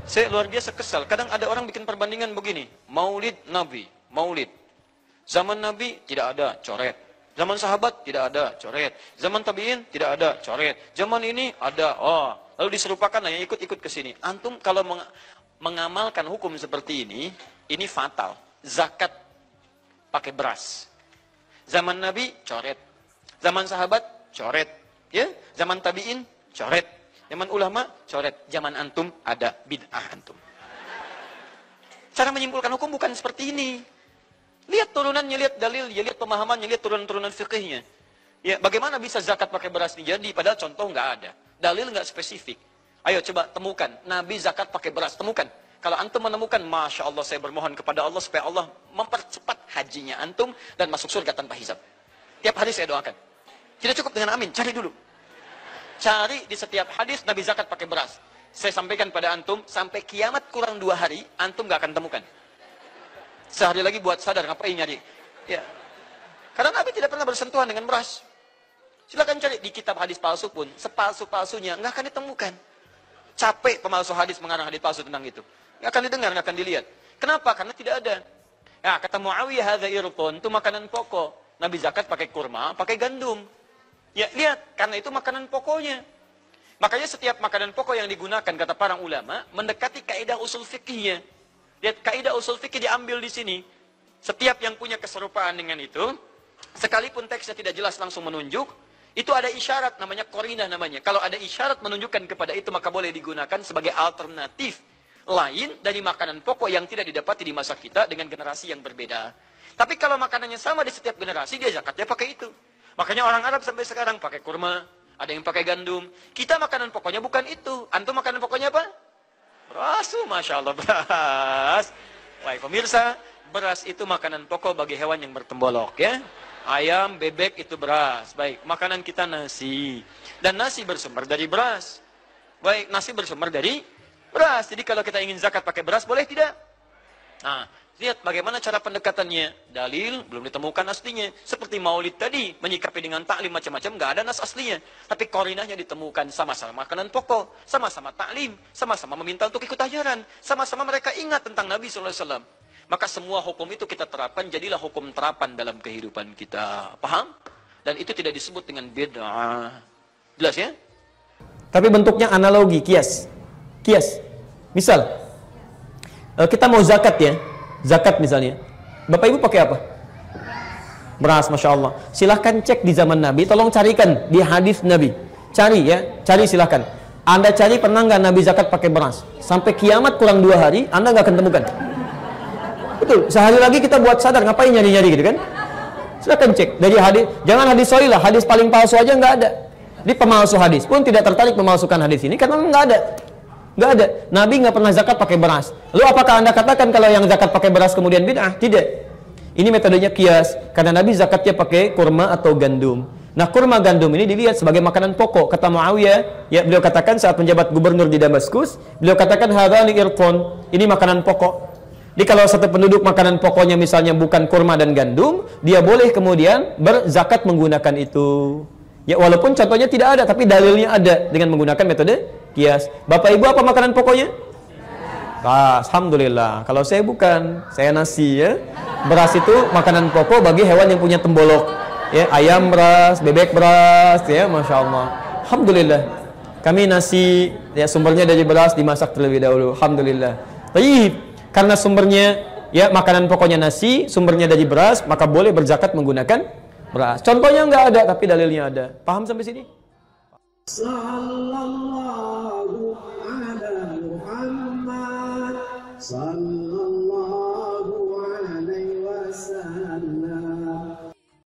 Saya luar biasa kesal. Kadang ada orang bikin perbandingan begini. Maulid Nabi, maulid. Zaman Nabi tidak ada, coret. Zaman sahabat tidak ada, coret. Zaman tabi'in tidak ada, coret. Zaman ini ada, oh. Lalu diserupakan yang ikut-ikut ke sini. Antum kalau mengamalkan hukum seperti ini fatal. Zakat pakai beras. Zaman Nabi, coret. Zaman sahabat, coret. Ya, zaman tabi'in, coret. Zaman ulama, coret. Zaman antum, ada bid'ah antum. Cara menyimpulkan hukum bukan seperti ini. Lihat turunannya, lihat dalilnya, lihat pemahamannya, lihat turunan-turunan fikihnya. Ya, bagaimana bisa zakat pakai beras ini jadi? Padahal contoh nggak ada. Dalil nggak spesifik. Ayo coba temukan. Nabi zakat pakai beras, temukan. Kalau antum menemukan, Masya Allah, saya bermohon kepada Allah supaya Allah mempercepat hajinya antum dan masuk surga tanpa hisab. Tiap hari saya doakan. Tidak cukup dengan amin, cari dulu. Cari di setiap hadis Nabi zakat pakai beras. Saya sampaikan pada antum, sampai kiamat kurang 2 hari, antum gak akan temukan. Sehari lagi buat sadar, ngapain nyari? Ya. Karena Nabi tidak pernah bersentuhan dengan beras. Silakan cari di kitab hadis palsu pun, sepalsu-palsunya nggak akan ditemukan. Capek pemalsu hadis mengarang hadis palsu tentang itu. Nggak akan didengar, nggak akan dilihat. Kenapa? Karena tidak ada. Ya, kata Muawiyah, hadza irqun, itu makanan pokok. Nabi zakat pakai kurma, pakai gandum. Ya, lihat, karena itu makanan pokoknya. Makanya setiap makanan pokok yang digunakan, kata para ulama, mendekati kaidah usul fikihnya. Lihat, kaidah usul fikih diambil di sini. Setiap yang punya keserupaan dengan itu, sekalipun teksnya tidak jelas langsung menunjuk, itu ada isyarat, namanya qarinah namanya. Kalau ada isyarat menunjukkan kepada itu, maka boleh digunakan sebagai alternatif lain dari makanan pokok yang tidak didapati di masa kita dengan generasi yang berbeda. Tapi kalau makanannya sama di setiap generasi, dia zakatnya pakai itu. Makanya orang Arab sampai sekarang pakai kurma, ada yang pakai gandum. Kita makanan pokoknya bukan itu. Antum makanan pokoknya apa? Beras, Masya Allah, beras. Wah, pemirsa, beras itu makanan pokok bagi hewan yang bertembolok, ya. Ayam, bebek itu beras. Baik, makanan kita nasi. Dan nasi bersumber dari beras. Baik, nasi bersumber dari beras. Jadi kalau kita ingin zakat pakai beras, boleh tidak? Nah, lihat bagaimana cara pendekatannya. Dalil belum ditemukan aslinya. Seperti maulid tadi, menyikapi dengan taklim macam-macam, nggak ada nas aslinya. Tapi korinahnya ditemukan, sama-sama makanan pokok, sama-sama taklim, sama-sama meminta untuk ikut ajaran, sama-sama mereka ingat tentang Nabi SAW. Maka semua hukum itu kita terapkan, jadilah hukum terapan dalam kehidupan kita. Paham? Dan itu tidak disebut dengan bid'ah. Jelas ya? Tapi bentuknya analogi, kias. Kias. Misal, kita mau zakat ya. Zakat misalnya. Bapak Ibu pakai apa? Beras, Masya Allah. Silahkan cek di zaman Nabi. Tolong carikan di hadis Nabi. Cari ya. Cari silahkan. Anda cari pernah nggak Nabi zakat pakai beras? Sampai kiamat kurang 2 hari, Anda nggak akan temukan. Betul. Sehari lagi kita buat sadar. Ngapain nyari-nyari gitu kan? Silahkan cek. Dari hadis. Jangan hadis sahih lah. Hadis paling palsu aja nggak ada. Di pemalsu hadis pun tidak tertarik memalsukan hadis ini karena nggak ada. Nggak ada. Nabi nggak pernah zakat pakai beras. Lalu apakah Anda katakan kalau yang zakat pakai beras kemudian bid'ah? Tidak. Ini metodenya kias. Karena Nabi zakatnya pakai kurma atau gandum. Nah, kurma gandum ini dilihat sebagai makanan pokok. Kata Muawiyah, ya beliau katakan saat menjabat gubernur di Damaskus, beliau katakan hadzani irqun. Ini makanan pokok. Jadi kalau satu penduduk makanan pokoknya misalnya bukan kurma dan gandum, dia boleh kemudian berzakat menggunakan itu. Ya walaupun contohnya tidak ada, tapi dalilnya ada dengan menggunakan metode kias. Bapak Ibu apa makanan pokoknya? Alhamdulillah. Kalau saya bukan, saya nasi ya. Beras itu makanan pokok bagi hewan yang punya tembolok. Ya, ayam beras, bebek beras, ya, Masya Allah. Alhamdulillah. Kami nasi, ya sumbernya dari beras dimasak terlebih dahulu. Alhamdulillah. Baik. Karena sumbernya ya makanan pokoknya nasi, sumbernya dari beras, maka boleh berzakat menggunakan beras. Contohnya nggak ada, tapi dalilnya ada. Paham sampai sini? Sallallahu alaihi Muhammad.